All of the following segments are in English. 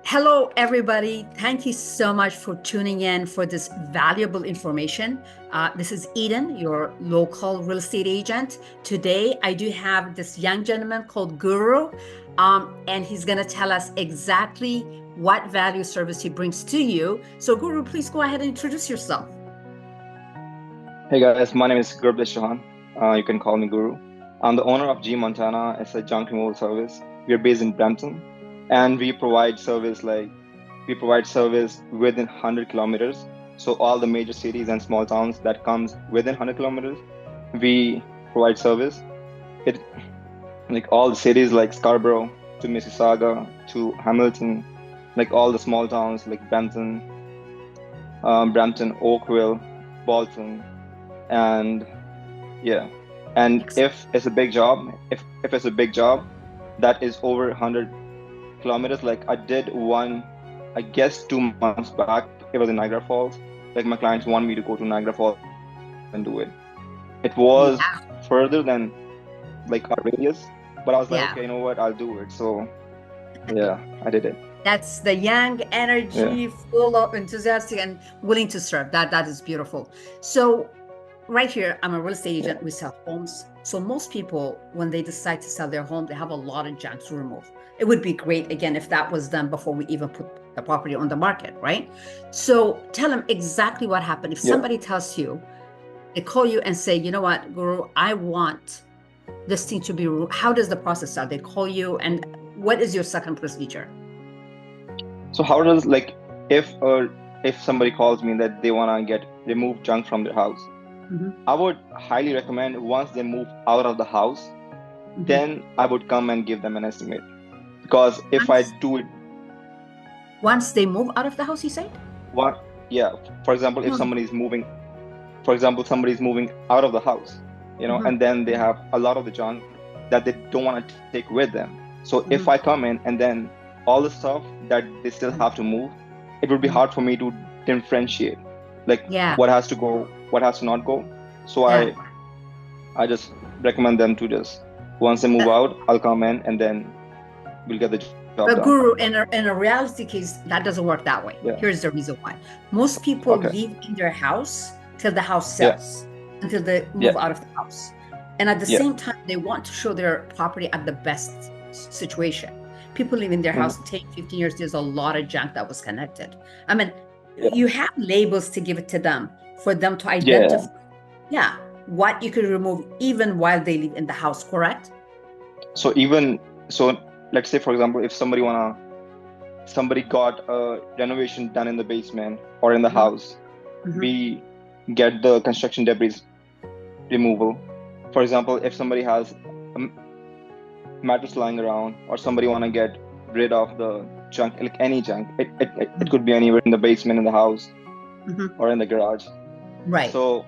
Hello, everybody. Thank you so much for tuning in for this valuable information. This is Eden, your local real estate agent. Today, I do have this young gentleman called Guru, and he's going to tell us exactly what value service he brings to you. So, Guru, please go ahead and introduce yourself. Hey guys, my name is Guru Chauhan. You can call me Guru. I'm the owner of G Montana. It's a junk removal service. We are based in Brampton, and we provide service within 100 kilometers. So all the major cities and small towns that comes within 100 kilometers, we provide service. It like all the cities like Scarborough to Mississauga to Hamilton, like all the small towns like Brampton, Oakville, Bolton, and yeah. And if it's a big job, if it's a big job that is over 100 kilometers, like I did one, I guess 2 months back, it was in Niagara Falls. Like my clients want me to go to Niagara Falls and do it. It was Yeah, further than like our radius, but I was like, yeah. okay, you know what, I'll do it. So yeah, I did it. That's the young Yeah. energy, full of enthusiastic and willing to serve. That is beautiful. So right here, I'm a real estate Yeah. agent. We sell homes. So most people, when they decide to sell their home, they have a lot of junk to remove. It would be great, again, if that was done before we even put the property on the market, right? So tell them exactly what happened. If Yeah. somebody tells you, they call you and say, you know what, Guru, I want this thing to be removed. How does the process start? They call you, and what is your second procedure? So how does like if somebody calls me that they wanna get remove junk from their house, Mhm, I would highly recommend once they move out of the house, mhm. then I would come and give them an estimate. Because if I Once, do it once they move out of the house, you said? one, yeah, for example, if No. somebody is moving, for example, somebody is moving out of the house, Mhm, and then they have a lot of the junk that they don't want to take with them. So if I mhm, come in and then all the stuff that they still mhm, have to move, it would be mhm. hard for me to differentiate, like Yeah, what has to go, what has to not go. So yeah. I just recommend them to just once they move That, out, I'll come in and then we'll get the job done. but Guru, in a reality case, that doesn't work that way. Yeah. Here's the reason why. Most people Okay. live in their house till the house Yeah. sells, until they Yeah. move out of the house. And at the Yeah. same time, they want to show their property at the best situation. People live in their Mhm. house 10, 15 years. There's a lot of junk that was connected. I mean, Yeah. you have labels to give it to them for them to Yeah. identify, yeah, what you could remove even while they live in the house, correct? So even so, let's say for example, if somebody got a renovation done in the basement or in the Mhm, house, mhm, we get the construction debris removal. For example, if somebody has a mattress lying around or somebody want to get rid of the junk, like any junk, it mhm, could be anywhere in the basement, in the house, mhm. or in the garage. Right. So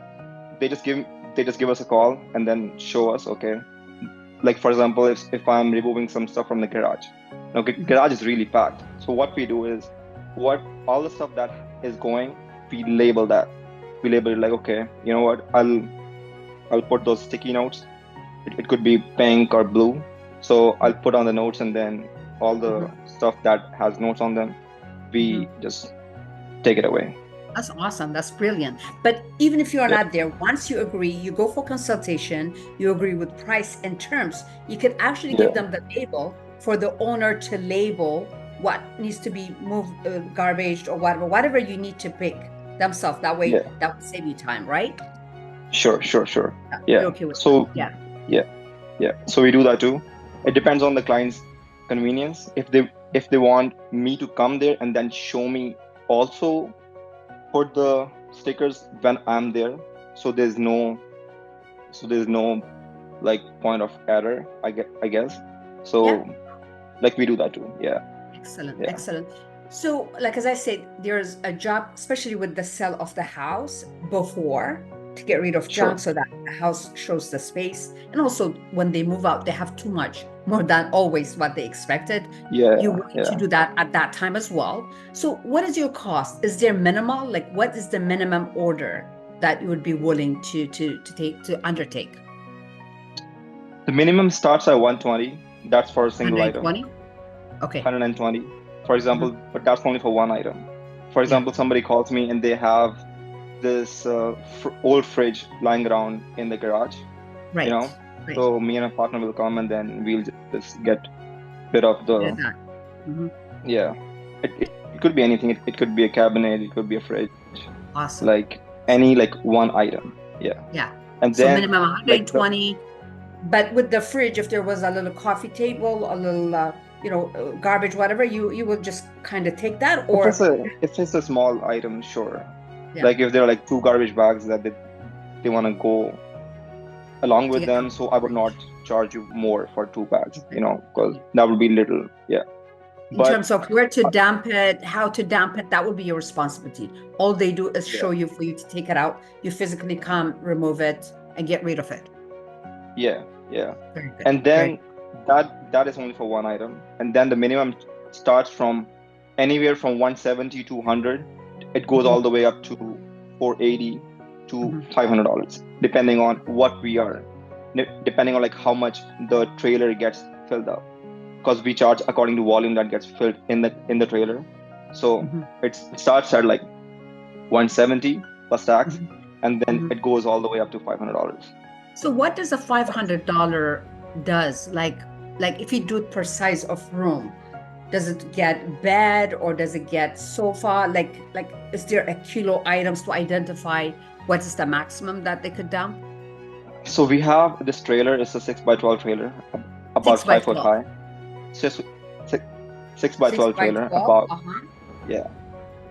they just give they just give us a call and then show us, okay, like for example, if I'm removing some stuff from the garage, okay, Mhm. garage is really packed. So what we do is, what all the stuff that is going, we label that. We label it like, okay, you know what, I'll put those sticky notes. It could be pink or blue. So I'll put on the notes, and then all the Mhm, stuff that has notes on them, we mhm. just take it away. That's awesome. That's brilliant. But even if you are Yeah. not there, once you agree, you go for consultation, you agree with price and terms, you can actually give Yeah. them the label for the owner to label what needs to be moved, garbage or whatever you need to pick themselves. That way, Yeah. that would save you time, right? Sure. Sure. Sure. You're Yeah. okay with that? So Yeah. yeah. Yeah, so we do that too. It depends on the client's convenience. If they want me to come there and then show me, also put the stickers when I'm there, so there's no like point of error, I guess. Yeah. So like we do that too. Yeah. Excellent, Yeah. excellent. So, like as I said, there's a job, especially with the sale of the house before to get rid of junk Sure. so that the house shows the space. And also when they move out, they have too much, more than always what they expected. You Yeah. want to Yeah. do that at that time as well. So, what is your cost? Is there minimal? Like, what is the minimum order that you would be willing to undertake? The minimum starts at 120. That's for a single item. 120? Okay. 120. For example, but that's only for one item. For example, somebody calls me and they have this old fridge lying around in the garage, Right. Right. So me and my partner will come and then we'll just get rid of the, yeah. It could be anything. It could be a cabinet. It could be a fridge. Awesome. Like any one item. Yeah. Yeah. And so then minimum 120. But with the fridge, if there was a little coffee table, a little, garbage, whatever, you will just kind of take that, or if it's a small item, sure. Yeah. Like if there are like 2 garbage bags that they want to go along with them, so I would not charge you more for 2 bags, because that would be little. Yeah. In terms of where to dump it, how to dump it, that would be your responsibility. All they do is show you for you to take it out. You physically come, remove it, and get rid of it. Yeah. Very good. And then that is only for one item. And then the minimum starts from anywhere from 170 to 100. It goes all the way up to 480 to $500, depending on what we are, depending on like how much the trailer gets filled up. Because we charge according to volume that gets filled in the trailer. So it starts at like 170 plus tax, and then it goes all the way up to $500. So what does a $500 does? Like if you do it per size of room, does it get bed or does it get sofa? Like is there a kilo items to identify what is the maximum that they could dump? So we have this trailer. It's a 6x12 trailer, about 5 foot high. It's just 6x12 trailer, about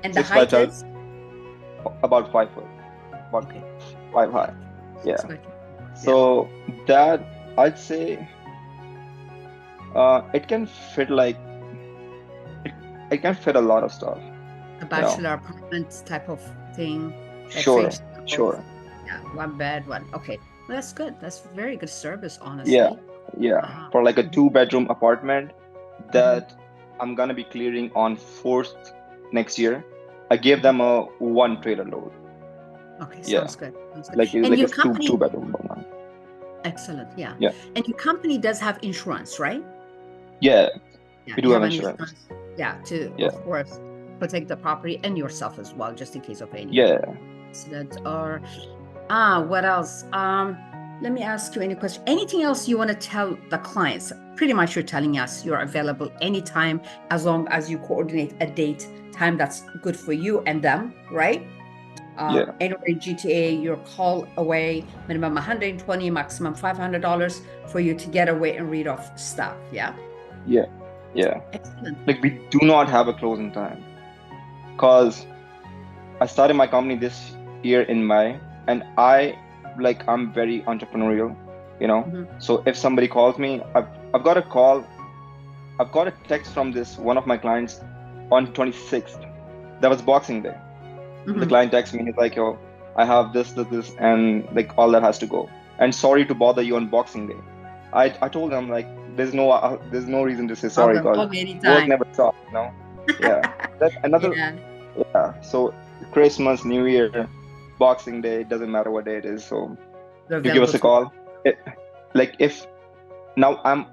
And the height is about 5 foot, about 5 high. Yeah. So that I'd say it can fit it can fit a lot of stuff. A bachelor apartment type of thing. Sure. Yeah, one bed, one. Okay, well, that's good. That's very good service, honestly. Yeah. For like a 2-bedroom apartment that I'm gonna be clearing on 4th next year, I gave them a 1 trailer load. Okay, sounds good. Like a company, 2-bedroom one. Excellent. Yeah. And your company does have insurance, right? Yeah, we do have insurance. Of course, protect the property and yourself as well, just in case of any accident or what else? Let me ask you any question. Anything else you want to tell the clients? Pretty much you're telling us you're available anytime as long as you coordinate a date, time that's good for you and them, right? Anywhere in GTA, you're call away, minimum 120, maximum $500 for you to get away and read off stuff. Yeah. Excellent. Like we do not have a closing time, because I started my company this year in May, and I'm very entrepreneurial, So if somebody calls me, I've got a text from one of my clients on 26th. That was Boxing Day. The client texts me, he's like, "Yo, I have this, and like all that has to go. And sorry to bother you on Boxing Day." I told him like, there's no reason to say sorry, because work never stops, That's another. So Christmas, New Year, Boxing Day, it doesn't matter what day it is. So you give us a call. If now I'm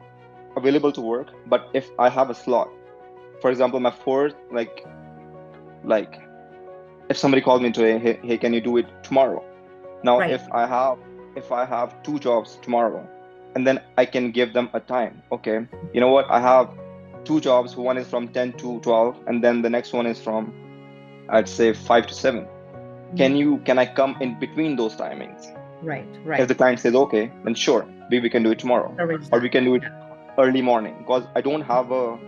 available to work, but if I have a slot, for example, my 4th, if somebody called me today, hey, can you do it tomorrow? Now, if I have 2 jobs tomorrow, and then I can give them a time. Okay, you know what? I have 2 jobs. One is from 10 to 12, and then the next one is from, I'd say, 5 to 7. Can I come in between those timings? Right. If the client says okay, then sure, we can do it tomorrow, or we can do it early morning, because I don't have a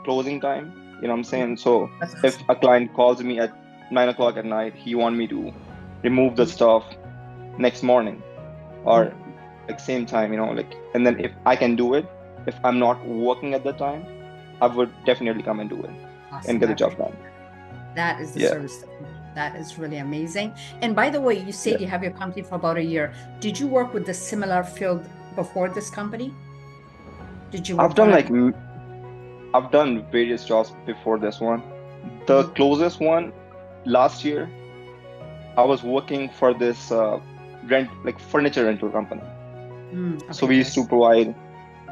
closing time. You know what I'm saying? So if a client calls me at 9 o'clock at night, he want me to remove the stuff next morning, or same time, and then if I can do it, if I'm not working at the time, I would definitely come and do it and get the job done. That is the service. That is really amazing. And by the way, you said you have your company for about a year. Did you work with the similar field before this company? Did you? I've done various jobs before this one. The closest one, last year, I was working for this furniture rental company. So we used to provide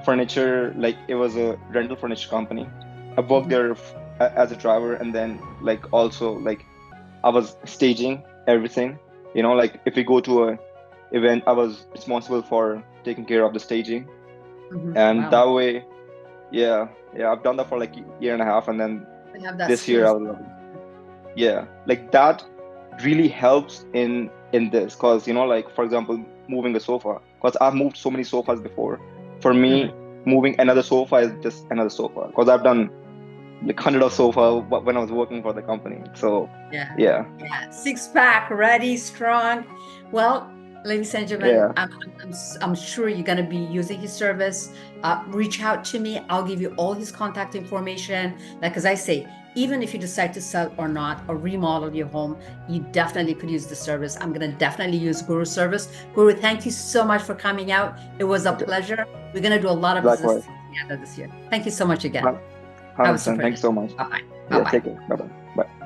furniture, it was a rental furniture company. I worked there as a driver, and then like also like I was staging everything. Like if we go to a event, I was responsible for taking care of the staging, and Wow. that way, yeah, I've done that for like a year and a half, and then I have that this year I skills. was, yeah, like that really helps in this, because like for example, moving a sofa, because I've moved so many sofas before. For Mhm. me, moving another sofa is just another sofa, because I've done like hundred of sofa when I was working for the company. So Yeah. yeah, Yeah. Six pack, ready, strong. Well, ladies and gentlemen, yeah, I'm sure you're going to be using his service. Reach out to me. I'll give you all his contact information. Like, as I say, even if you decide to sell or not, or remodel your home, you definitely could use the service. I'm going to definitely use Guru's service. Guru, thank you so much for coming out. It was a okay, pleasure. We're going to do a lot of business likewise, at the end of this year. Thank you so much again. Have a 100%. super Thanks day. so much. Bye bye. Bye Yeah, bye. take care. Bye bye. Bye.